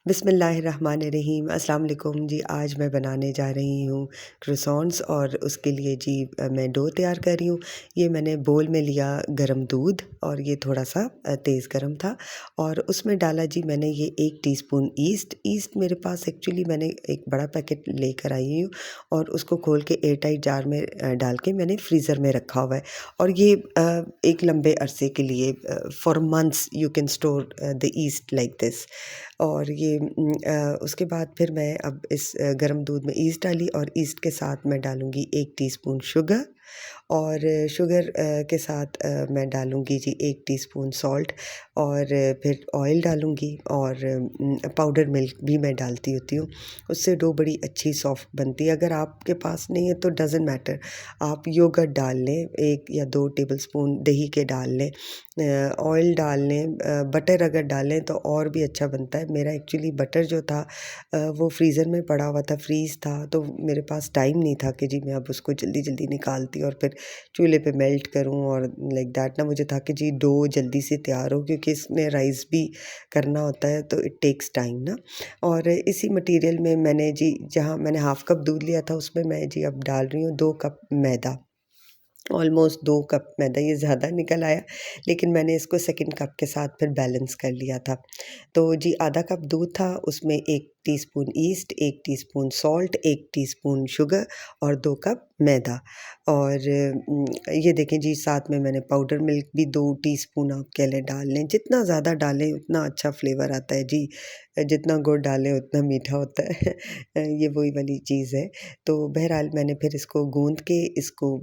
बिस्मिल्लाहिर्रहमानिर्रहीम अस्सलाम वालेकुम जी। आज मैं बनाने जा रही हूँ क्रोसॉन्स और उसके लिए जी मैं डो तैयार कर रही हूँ। ये मैंने बोल में लिया गरम दूध और ये थोड़ा सा तेज़ गरम था और उसमें डाला जी मैंने ये 1 टीस्पून ईस्ट मेरे पास एक्चुअली मैंने एक बड़ा पैकेट लेकर आई हूँ और उसको खोल के एयर टाइट जार में डाल के मैंने फ्रीज़र में रखा हुआ है और ये एक लंबे अरसे के लिए for months you can store the east like this. और ये उसके बाद फिर मैं अब इस गरम दूध में ईस्ट डाली और ईस्ट के साथ मैं डालूँगी 1 टीस्पून शुगर और शुगर के साथ मैं डालूँगी जी 1 टीस्पून सॉल्ट और फिर ऑयल डालूँगी और पाउडर मिल्क भी मैं डालती होती हूँ। उससे डो बड़ी अच्छी सॉफ्ट बनती है। अगर आपके पास नहीं है तो डज़न्ट मैटर, आप योगर्ट डाल लें 1 या 2 टेबलस्पून दही के डाल लें, ऑयल डाल लें, बटर अगर डालें तो और भी अच्छा बनता है। मेरा एक्चुअली बटर जो था वो फ्रीज़र में पड़ा हुआ था, फ्रीज़ था, तो मेरे पास टाइम नहीं था कि जी मैं अब उसको जल्दी-जल्दी निकालती और फिर चूल्हे पे मेल्ट करूँ और लाइक दैट ना। मुझे था कि जी डो जल्दी से तैयार हो क्योंकि इसमें राइस भी करना होता है तो इट टेक्स टाइम ना। और इसी मटीरियल में मैंने जी जहाँ मैंने हाफ़ कप दूध लिया था उसमें मैं जी अब डाल रही हूँ 2 कप मैदा। ऑलमोस्ट 2 कप मैदा, ये ज़्यादा निकल आया लेकिन मैंने इसको सेकंड कप के साथ फिर बैलेंस कर लिया था। तो जी आधा कप दूध था, उसमें 1 teaspoon east, 1 teaspoon salt, 1 teaspoon sugar और 2 कप मैदा। और ये देखें जी साथ में मैंने पाउडर मिल्क भी 2 टीस्पून आप कह लें डाल लें। जितना ज़्यादा डालें उतना अच्छा फ्लेवर आता है जी, जितना गुड़ डालें उतना मीठा होता है। ये वही वाली चीज़ है। तो बहरहाल मैंने फिर इसको गूँथ के इसको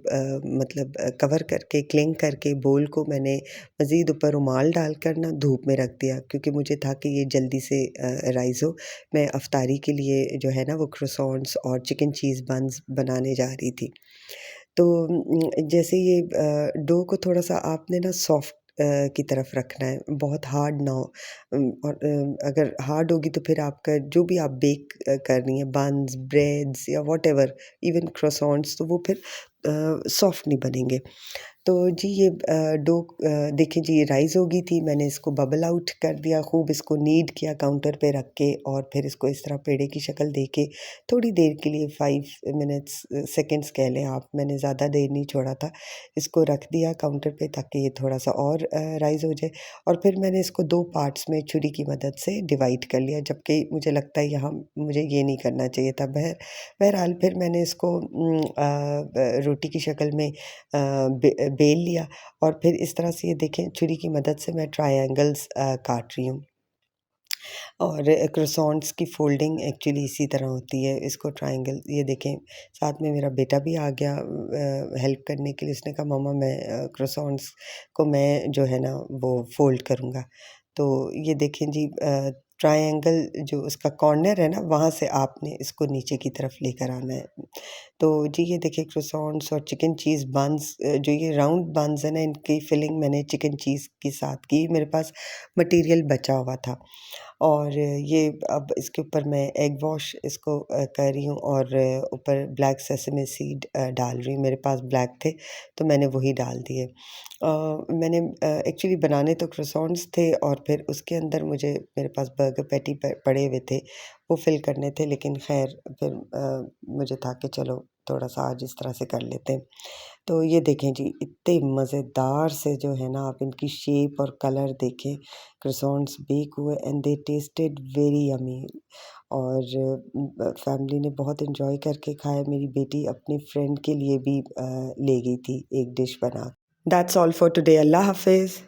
मतलब कवर करके क्लिंग करके बोल को मैंने मज़ीद ऊपर रुमाल डालकर ना धूप में रख दिया क्योंकि मुझे था कि ये जल्दी से राइज़ हो। मैं अफ्तारी के लिए जो है ना वो क्रोसॉन्ट्स और चिकन चीज़ बन्स बनाने जा रही थी। तो जैसे ये डो को थोड़ा-सा आपने ना सॉफ्ट की तरफ रखना है, बहुत हार्ड ना हो। और अगर हार्ड होगी तो फिर आपका जो भी आप बेक कर रही हैं बन्स, ब्रेड्स या व्हाटएवर, इवन क्रोसॉन्ट्स, तो वो फिर सॉफ्ट नहीं बनेंगे। तो जी ये डो देखिए जी ये राइज़ हो गई थी, मैंने इसको बबल आउट कर दिया, खूब इसको नीड किया काउंटर पे रख के और फिर इसको इस तरह पेड़े की शक्ल दे के थोड़ी देर के लिए 5 मिनट्स सेकंड्स कह लें आप, मैंने ज़्यादा देर नहीं छोड़ा था। इसको रख दिया काउंटर पे ताकि ये थोड़ा-सा और राइज़ हो जाए और फिर मैंने इसको 2 पार्ट्स में छुरी की मदद से डिवाइड कर लिया, जबकि मुझे लगता है यहाँ मुझे ये नहीं करना चाहिए था। बहरहाल फिर मैंने इसको रोटी की शक्ल में बेल लिया और फिर इस तरह से ये देखें छुरी की मदद से मैं ट्रायंगल्स काट रही हूँ। और क्रोसॉन्ट्स की फ़ोल्डिंग एक्चुअली इसी तरह होती है, इसको ट्रायंगल ये देखें। साथ में मेरा बेटा भी आ गया हेल्प करने के लिए, उसने कहा मम्मा मैं क्रोसॉन्ट्स को मैं जो है ना वो फ़ोल्ड करूँगा। तो ये देखें जी ट्रायंगल जो उसका कॉर्नर है ना वहाँ से आपने इसको नीचे की तरफ लेकर आना है। तो जी ये देखिए क्रोसॉन्ट्स और चिकन चीज़ बन्स, जो ये राउंड बन्स हैं ना इनकी फिलिंग मैंने चिकन चीज़ के साथ की, मेरे पास मटीरियल बचा हुआ था। और ये अब इसके ऊपर मैं एग वॉश इसको कर रही हूँ और ऊपर ब्लैक सेसमे सीड डाल रही हूँ, मेरे पास ब्लैक थे तो मैंने वही डाल दिए। मैंने एक्चुअली बनाने तो क्रोसॉन्ट्स थे और फिर उसके अंदर मेरे पास बर्गर पैटी पड़े हुए थे, वो फिल करने थे, लेकिन खैर फिर मुझे था कि चलो थोड़ा-सा आज इस तरह से कर लेते हैं। तो ये देखें जी इतने मज़ेदार से जो है ना आप इनकी शेप और कलर देखें, क्रोसॉन्ट्स बेक हुए and they tested very yummy. और फैमिली ने बहुत एंजॉय करके खाया, मेरी बेटी अपनी फ्रेंड के लिए भी ले गई थी एक डिश बना। That's all for today. Allah हाफ़िज़।